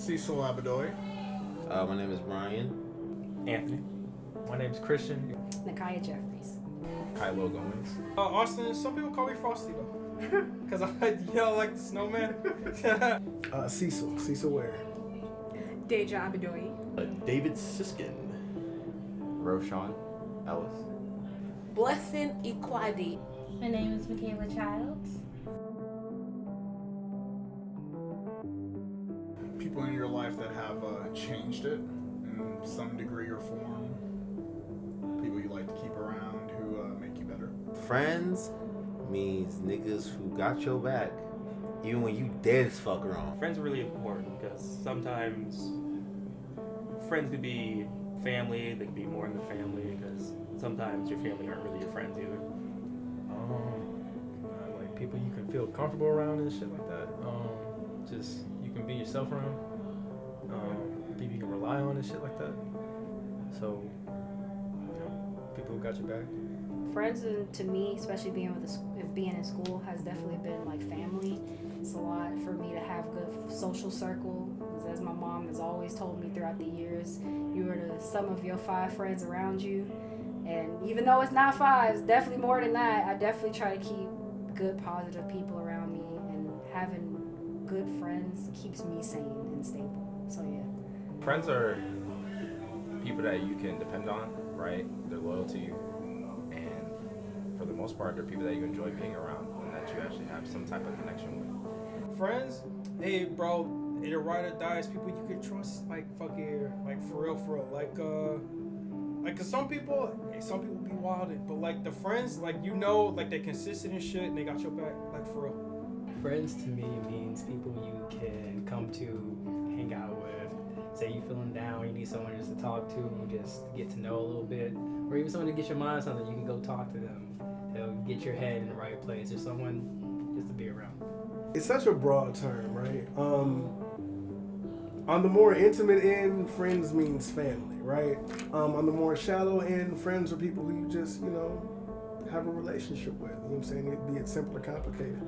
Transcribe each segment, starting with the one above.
Cecil Abadoy. My name is Brian. Anthony. My name is Christian. Nakaya Jeffries. Kylo Goins. Austin, some people call me Frosty though. Because I yell like the snowman. Cecil Ware. Deja Abadoy. David Siskin. Roshan Ellis. Blessing Equality. My name is Michaela Childs. People in your life that have changed it in some degree or form. People you like to keep around who make you better. Friends means niggas who got your back, even when you dead as fuck wrong. Friends are really important because sometimes friends could be family, they could be more than family because sometimes your family aren't really your friends either. Like people you can feel comfortable around and shit like that. Just you can be yourself around. People you can rely on and shit like that. So, people who got your back. Friends, to me, especially being in school, has definitely been like family. It's a lot for me to have good social circle. Because as my mom has always told me throughout the years, you are the sum of your 5 friends around you. And even though it's not 5, it's definitely more than that. I definitely try to keep good, positive people around me, and having good friends keeps me sane and stable. So yeah. Friends are people that you can depend on, right? They're loyal to you, and for the most part, they're people that you enjoy being around and that you actually have some type of connection with. Friends, hey bro, either ride or die is people you can trust, like fucking, like for real, like cause some people be wild, but like the friends, like like they're consistent and shit, and they got your back, like for real. Friends to me means people you can come to, hang out with. Say you feeling down, you need someone just to talk to, just get to know a little bit, or even someone to get your mind something, you can go talk to them. They'll get your head in the right place, or someone just to be around. It's such a broad term, right? On the more intimate end, friends means family, right? On the more shallow end, friends are people who you just, have a relationship with. You know what I'm saying? Be it simple or complicated.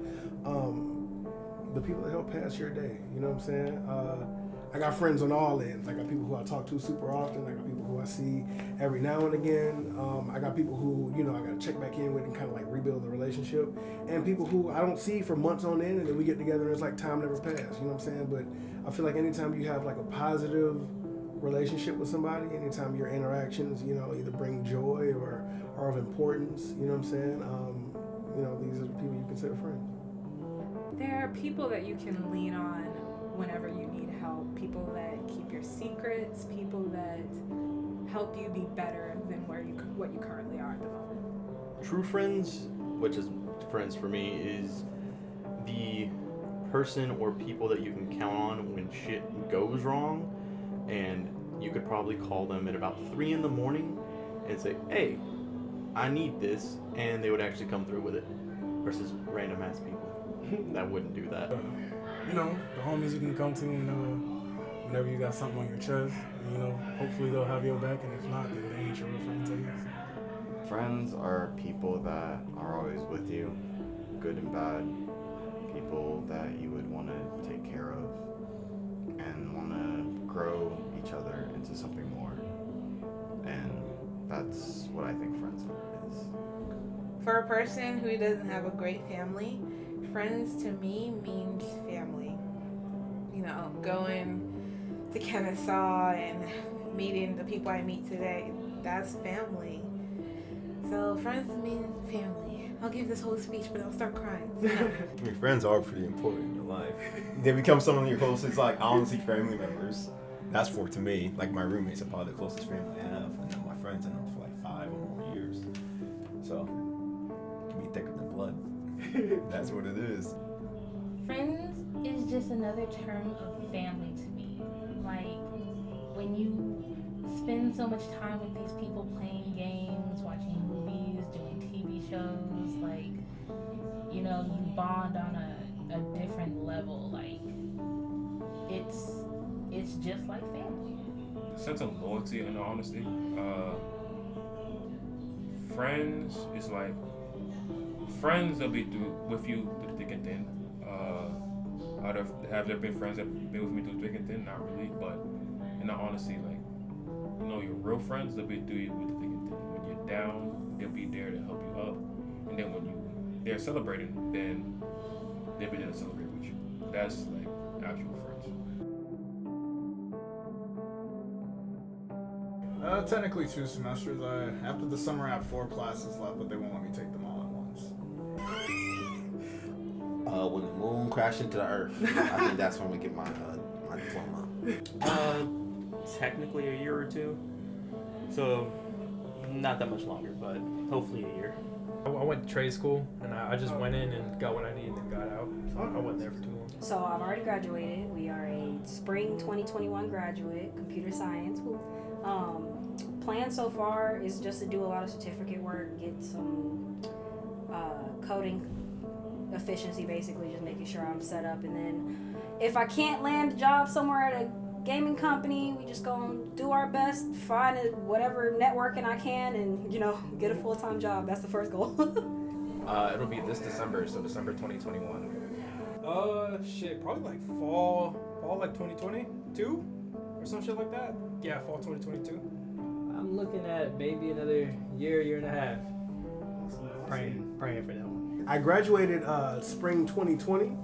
The people that help pass your day, you know what I'm saying? I got friends on all ends. I got people who I talk to super often. I got people who I see every now and again. I got people who, I got to check back in with and kind of like rebuild the relationship. And people who I don't see for months on end, and then we get together and it's like time never passed. You know what I'm saying? But I feel like anytime you have like a positive relationship with somebody, anytime your interactions, either bring joy or are of importance, you know what I'm saying? These are the people you consider friends. There are people that you can lean on whenever you need help, people that keep your secrets, people that help you be better than what you currently are at the moment. True friends, which is friends for me, is the person or people that you can count on when shit goes wrong, and you could probably call them at about 3 a.m. and say, hey, I need this, and they would actually come through with it, versus random ass people that wouldn't do that. The homies you can come to whenever you got something on your chest. Hopefully they'll have your back, and if not, then they ain't your real friends, I guess. Friends are people that are always with you, good and bad. People that you would want to take care of and want to grow each other into something more. And that's what I think friends is. For a person who doesn't have a great family, friends to me means family. Going to Kennesaw and meeting the people I meet today, that's family. So friends mean family. I'll give this whole speech, but I'll start crying. I mean, friends are pretty important in your life. They become some of your closest, like, honestly, family members. That's to me, like, my roommates are probably the closest family I have. And then my friends I know for like 5 or more years. So, it can be thicker than blood. That's what it is. Friends is just another term of family to me. Like, when you spend so much time with these people playing games, watching movies, doing TV shows, like, you bond on a different level. Like, it's just like family. Sense of loyalty and honesty. Friends is like, friends they'll be with you through thick and thin. Have there been friends that been with me through thick and thin? Not really, but in all honesty, like, you know, your real friends, they'll be through you with thick and thin. When you're down, they'll be there to help you up, and then when they're celebrating, then they'll be there to celebrate with you. That's like actual friends. Technically 2 semesters. After the summer, I have 4 classes left, but they won't let me take them all at once. When the moon crashed into the earth, I think that's when we get my diploma. Technically a year or 2, so not that much longer, but hopefully a year. I went to trade school, and I just went in and got what I needed and got out. So I wasn't there for too long. So I've already graduated. We are a spring 2021 graduate, computer science. Plan so far is just to do a lot of certificate work, get some coding efficiency, basically just making sure I'm set up. And then if I can't land a job somewhere at a gaming company, we just gonna do our best, find whatever networking I can, and get a full-time job. That's the first goal. It'll be this December, so December 2021. Shit, probably like fall like 2022 or some shit like that. Yeah, fall 2022. I'm looking at maybe another year and a half. Praying for that one. I graduated spring 2020,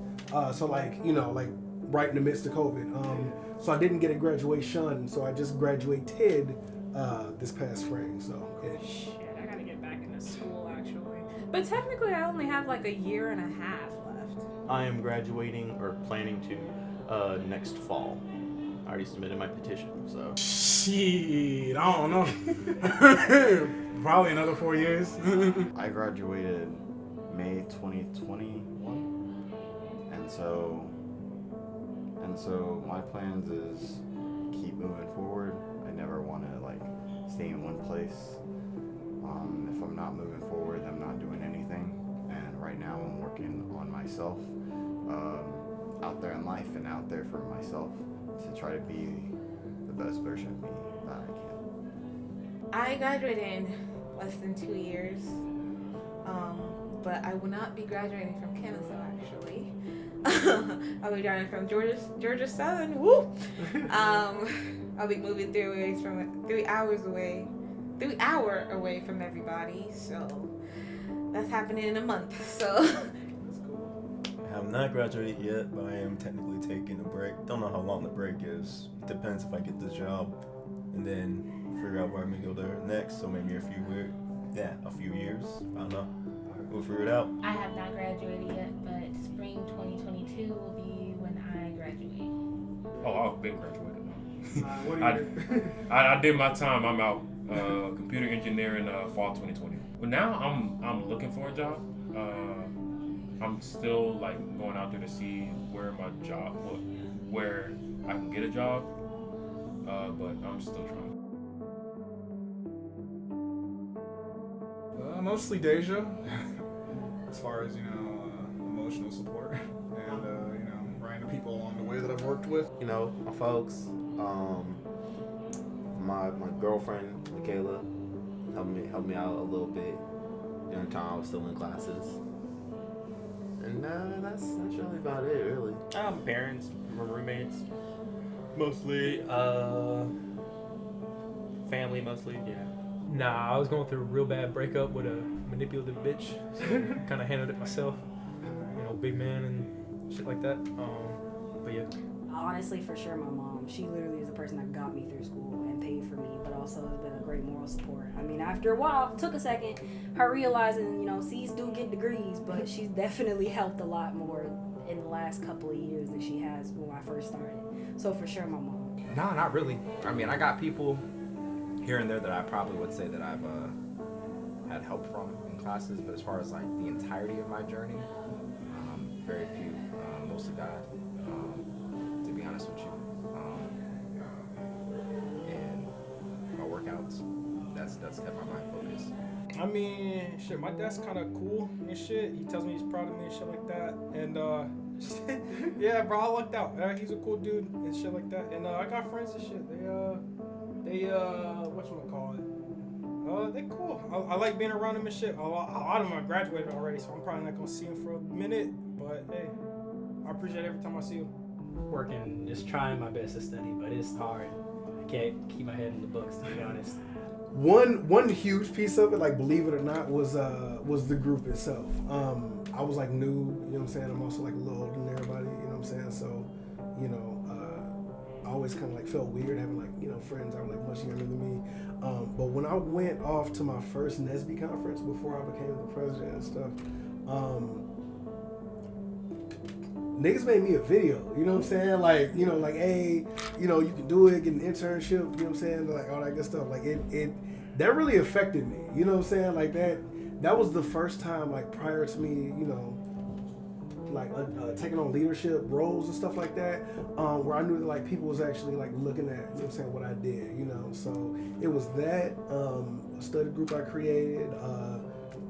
so like right in the midst of COVID. So I didn't get a graduation, so I just graduated this past spring. So yeah. Shit, I gotta get back into school actually. But technically, I only have like a year and a half left. I am graduating or planning to next fall. I already submitted my petition, so. Shit, I don't know. Probably another 4 years. I graduated May 2021, and so my plans is keep moving forward. I never want to stay in one place. If I'm not moving forward, I'm not doing anything. And right now, I'm working on myself, out there in life and out there for myself to try to be the best version of me that I can. I graduated in less than 2 years, but I will not be graduating from Kennesaw actually. I'll be graduating from Georgia Southern. Woo! I'll be moving 3 hour away from everybody. So that's happening in a month. So. I have not graduated yet, but I am technically taking a break. Don't know how long the break is. Depends if I get this job, and then figure out where I'm gonna go there next. So maybe a few years. I don't know. We'll figure it out. I have not graduated yet, but spring 2022 will be when I graduate. Oh, I've been graduated now. What do you do? I did my time. I'm out. Computer engineering, fall 2020. But now I'm looking for a job. I'm still going out there to see where I can get a job. But I'm still trying. Mostly Deja, as far as emotional support and writing to people along the way that I've worked with. My folks, my girlfriend Michaela helped me out a little bit during the time I was still in classes. And that's really about it, really. Parents, my roommates, mostly. Family, mostly. Yeah. Nah, I was going through a real bad breakup with a manipulative bitch. So kind of handled it myself. Big man and shit like that. But yeah. Honestly, for sure, my mom. She literally is the person that got me through school and paid for me, but also has been a great moral support. I mean, after a while, it took a second, her realizing, C's do get degrees, but she's definitely helped a lot more in the last couple of years than she has when I first started. So for sure, my mom. No, not really. I mean, I got people here and there that I probably would say that I've had help from in classes, but as far as the entirety of my journey, very few. Mostly God, to be honest with you. And my workouts, that's kept my mind focused. I mean, shit, my dad's kind of cool and shit. He tells me he's proud of me and shit like that. And, yeah, bro, I lucked out. He's a cool dude and shit like that. And I got friends and shit. They whatchamacallit? They cool. I like being around them and shit. A lot of them are graduated already, so I'm probably not gonna see them for a minute. But hey, I appreciate every time I see you. Working, just trying my best to study, but it's hard. I can't keep my head in the books, to be honest. One huge piece of it, like believe it or not, was the group itself. I was like new, you know what I'm saying? I'm also like a little older than everybody, you know what I'm saying? So, you know, I always kind of like felt weird having like, you know, friends that were like much younger than me. But when I went off to my first NESB conference before I became the president and stuff, niggas made me a video, you know what I'm saying? Like, you know, like, hey, you know, you can do it, get an internship, you know what I'm saying? Like all that good stuff. Like that really affected me, you know what I'm saying? Like that was the first time, like prior to me, you know, like taking on leadership roles and stuff like that, where I knew that like people was actually like looking at, you know what I'm saying, what I did, you know. So it was that, a study group I created,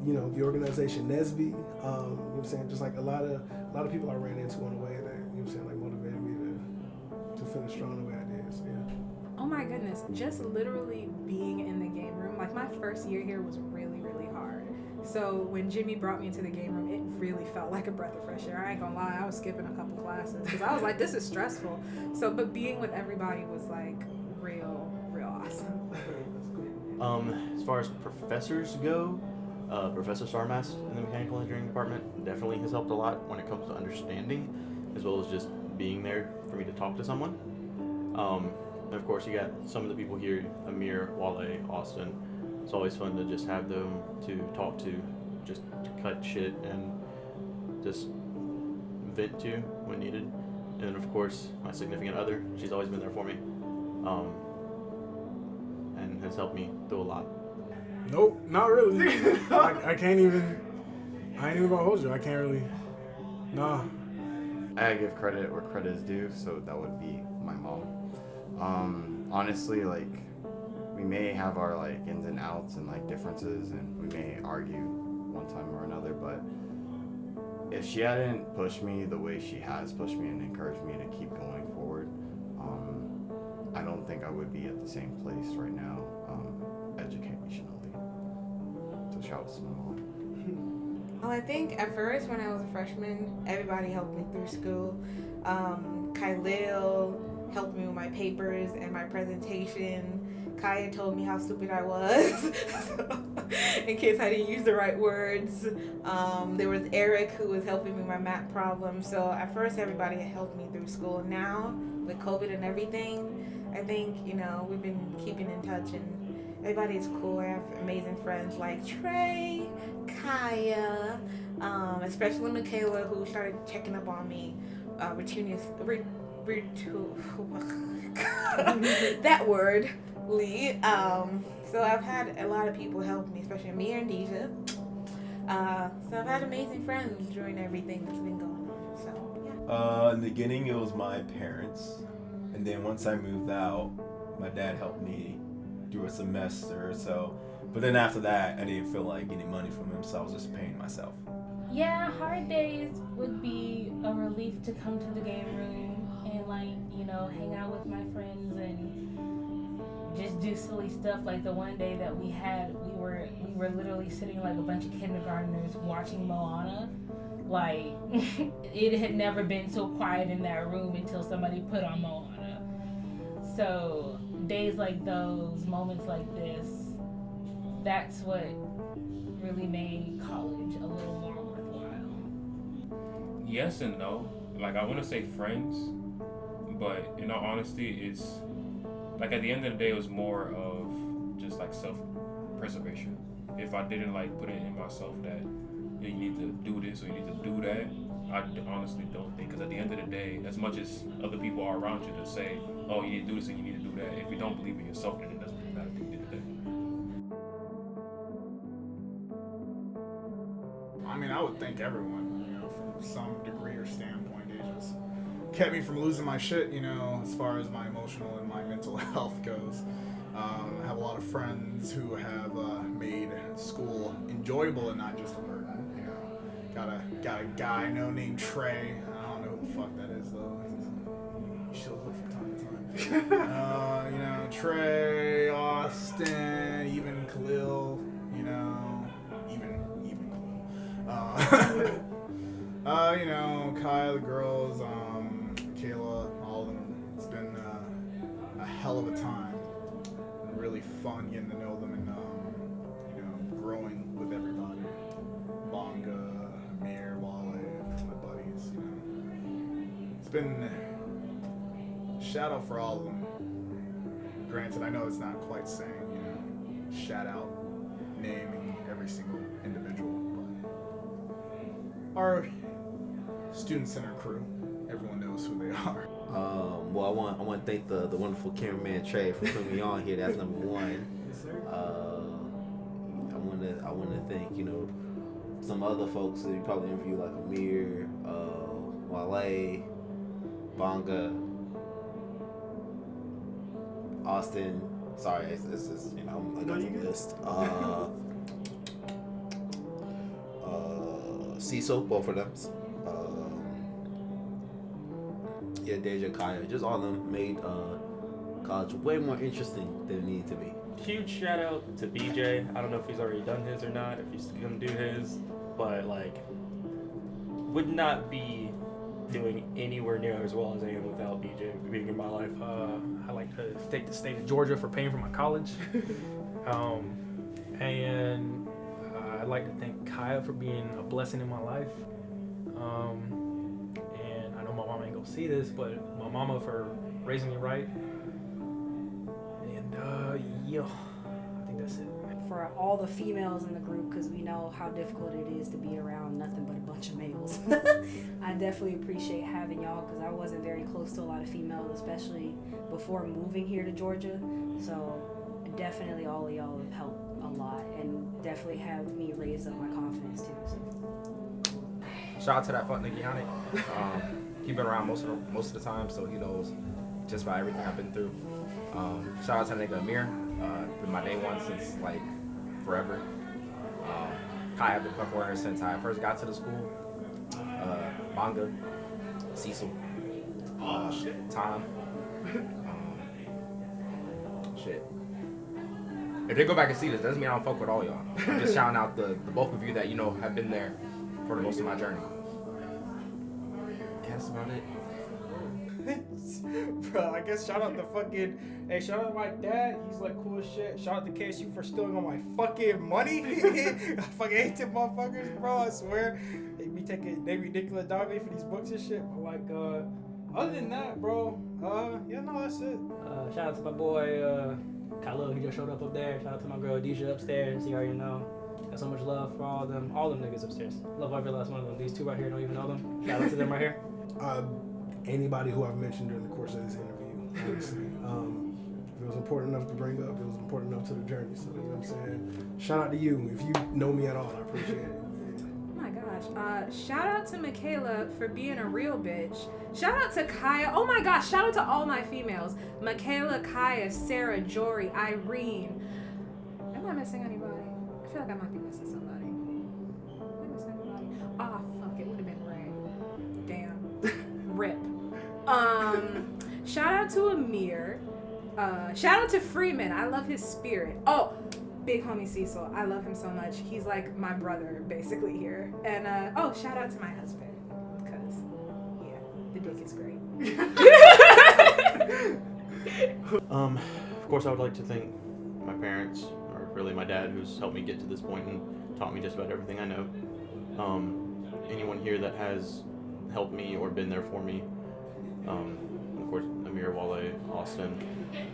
you know, the organization NESB, you know what I'm saying, just like a lot of people I ran into on the way that, you know what I'm saying, like motivated me to finish strong the way I did. So yeah. Oh my goodness, just literally being in the game room, like my first year here was really, really hard. So when Jimmy brought me into the game room, it really felt like a breath of fresh air. I ain't gonna lie, I was skipping a couple classes because I was like, this is stressful. So, but being with everybody was like real awesome. As far as professors go, Professor Sarmas in the mechanical engineering department definitely has helped a lot when it comes to understanding, as well as just being there for me to talk to someone. And of course, you got some of the people here, Amir, Wale, Austin. It's always fun to just have them to talk to, just to cut shit and just vent to when needed. And of course, my significant other, she's always been there for me, and has helped me through a lot. Nope, not really. I ain't even gonna hold you. I can't really. Nah. I gotta give credit where credit is due, so that would be my mom. Honestly, like, we may have our like ins and outs and like differences, and we may argue one time or another, but if she hadn't pushed me the way she has pushed me and encouraged me to keep going forward, I don't think I would be at the same place right now, educationally. So shout out to my mom. Well, I think at first when I was a freshman, everybody helped me through school. Kylil helped me with my papers and my presentation. Kaya told me how stupid I was in case I didn't use the right words. There was Eric who was helping me with my math problems. So at first everybody helped me through school. Now with COVID and everything, I think, you know, we've been keeping in touch and everybody's cool. I have amazing friends like Trey, Kaya, especially Michaela who started checking up on me. That word. So I've had a lot of people help me, especially me and Deja. So I've had amazing friends during everything that's been going on. So yeah. In the beginning, it was my parents, and then once I moved out, my dad helped me through a semester or so. But then after that, I didn't feel like getting money from him, so I was just paying myself. Yeah, hard days would be a relief to come to the game room and like, you know, hang out with my friends and just do silly stuff. Like the one day that we were literally sitting like a bunch of kindergartners watching Moana. Like it had never been so quiet in that room until somebody put on Moana. So days like those, moments like this, that's what really made college a little more worthwhile. Yes and no. Like, I want to say friends, but in all honesty, it's like at the end of the day, it was more of just like self-preservation. If I didn't like put it in myself that you need to do this or you need to do that, I honestly don't think. Because at the end of the day, as much as other people are around you to say, oh, you need to do this and you need to do that, if you don't believe in yourself, then it doesn't really matter at the end of the day. I mean, I would thank everyone, you know, from some degree or standpoint. They just kept me from losing my shit, you know, as far as my emotional and my mental health goes. I have a lot of friends who have made school enjoyable and not just a burden. You know, got a guy I know named Trey. I don't know who the fuck that is though. He shows up from time to time. You know, Trey, Austin, even Khalil. You know, even Khalil. You know, Kyle, the girls, Kayla, all of them. It's been a hell of a time. And really fun getting to know them and you know, growing with everybody. Bonga, Amir, Wale, my buddies. You know, it's been shout out for all of them. Granted, I know it's not quite saying, you know, shout out, naming every single individual, but our student center crew, everyone knows who they are. Well, I want to thank the wonderful cameraman Trey for putting me on here. That's number one. Yes, sir. I want to thank, you know, some other folks that you probably interview like Amir, Wale, Bonga, Austin. Sorry, it's you know, I got the list. Cecil, both of them. Yeah, Deja, Kaya, just all of them made college way more interesting than it needed to be. Huge shout out to BJ. I don't know if he's already done his or not, if he's gonna do his, but like, would not be doing anywhere near as well as I am without BJ being in my life. I like to thank the state of Georgia for paying for my college. And I'd like to thank Kaya for being a blessing in my life. And I know my mama ain't gonna see this, but my mama for raising me right. And yeah, I think that's it. For all the females in the group, because we know how difficult it is to be around nothing but a bunch of males. I definitely appreciate having y'all, because I wasn't very close to a lot of females, especially before moving here to Georgia. So definitely all of y'all have helped a lot and definitely have me raise up my confidence too. So. Shout out to that fuck nigga Yannick. He's been around most of the time, so he knows just about everything I've been through. Shout out to that nigga Amir. Been my day one since like forever. Kai, I've been fucking with her since I first got to the school. Bonga, Cecil, Tom. Shit. If they go back and see this, doesn't mean I don't fuck with all y'all. I'm just shouting out the bulk of you that you know have been there for the most of my journey. Yeah, that's about it. Bro, I guess shout out to fucking, hey, shout out to my dad. He's like cool as shit. Shout out to KSU for stealing all my fucking money. I fucking hate them motherfuckers, bro. I swear. They be ridiculous doggy for these books and shit. But like, other than that, bro, yeah, no, that's it. Shout out to my boy Khalil, he just showed up there. Shout out to my girl Deja upstairs. You already know. Got so much love for all them niggas upstairs. Love every last one of them. These two right here don't even know them. Shout out to them right here. Anybody who I've mentioned during the course of this interview, honestly. If it was important enough to bring up, it was important enough to the journey. So, you know what I'm saying? Shout out to you. If you know me at all, I appreciate it. Oh my gosh. Shout out to Michaela for being a real bitch. Shout out to Kaya. Oh my gosh. Shout out to all my females. Michaela, Kaya, Sarah, Jory, Irene. Am I missing anybody? I feel like I might be missing somebody. Am I missing anybody? Ah, fuck. It would have been Ray. Damn. Rip. Shout out to Amir. Shout out to Freeman. I love his spirit. Oh, big homie Cecil. I love him so much. He's like my brother basically here. And oh, shout out to my husband, because yeah, the dick is great. Of course, I would like to thank my parents, or really my dad, who's helped me get to this point and taught me just about everything I know. Anyone here that has helped me or been there for me. Of course, Amir, Wale, Austin,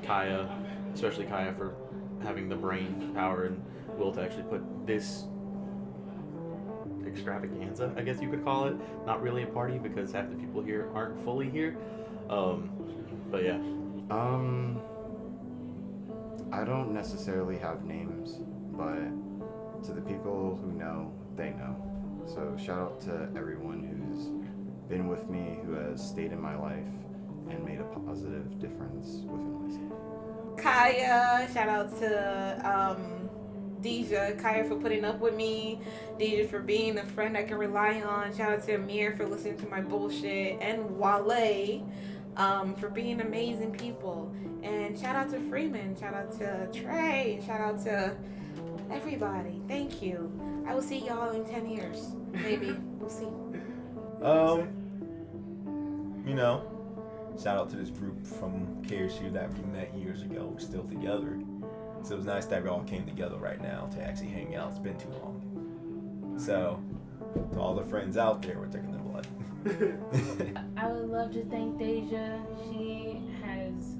Kaya, especially Kaya for having the brain power and will to actually put this extravaganza, I guess you could call it. Not really a party because half the people here aren't fully here. But yeah. I don't necessarily have names, but to the people who know, they know. So shout out to everyone who's been with me, who has stayed in my life and made a positive difference within myself. Kaya, shout out to Deja, Kaya for putting up with me, Deja for being a friend I can rely on, shout out to Amir for listening to my bullshit, and Wale for being amazing people, and shout out to Freeman, shout out to Trey, shout out to everybody. Thank you. I will see y'all in 10 years, maybe. We'll see. You know, shout out to this group from KSU that we met years ago. We're still together. So it was nice that we all came together right now to actually hang out. It's been too long. So, to all the friends out there, we're taking their blood. I would love to thank Deja. She has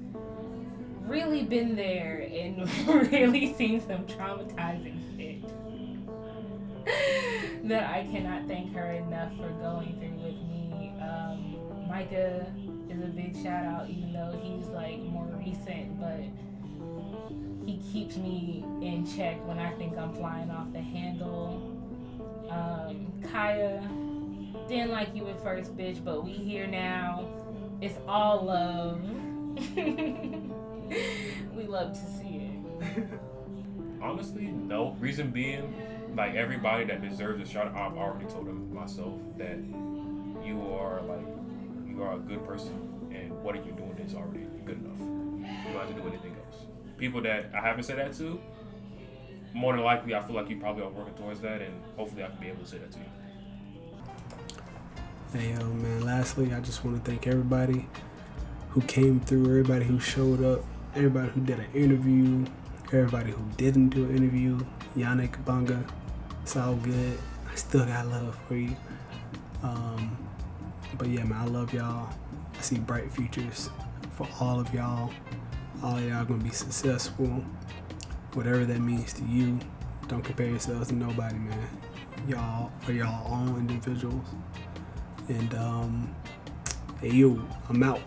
really been there and really seen some traumatizing shit that I cannot thank her enough for going through with me. Micah is a big shout out, even though he's like more recent, but he keeps me in check when I think I'm flying off the handle. Kaya, didn't like you at first, bitch, but we here now. It's all love. We love to see it. Honestly, no. Reason being, like everybody that deserves a shout out, I've already told them myself that you are a good person, and what you're doing is already good enough. You don't have to do anything else. People that I haven't said that to, more than likely, I feel like you probably are working towards that, and hopefully I can be able to say that to you. Hey, yo, man, lastly, I just want to thank everybody who came through, everybody who showed up, everybody who did an interview, everybody who didn't do an interview. Yannick, Bunga, it's all good. I still got love for you. But yeah, man, I love y'all. I see bright futures for all of y'all. All of y'all gonna be successful, whatever that means to you. Don't compare yourselves to nobody, man. Y'all are y'all own individuals. And hey, yo, I'm out.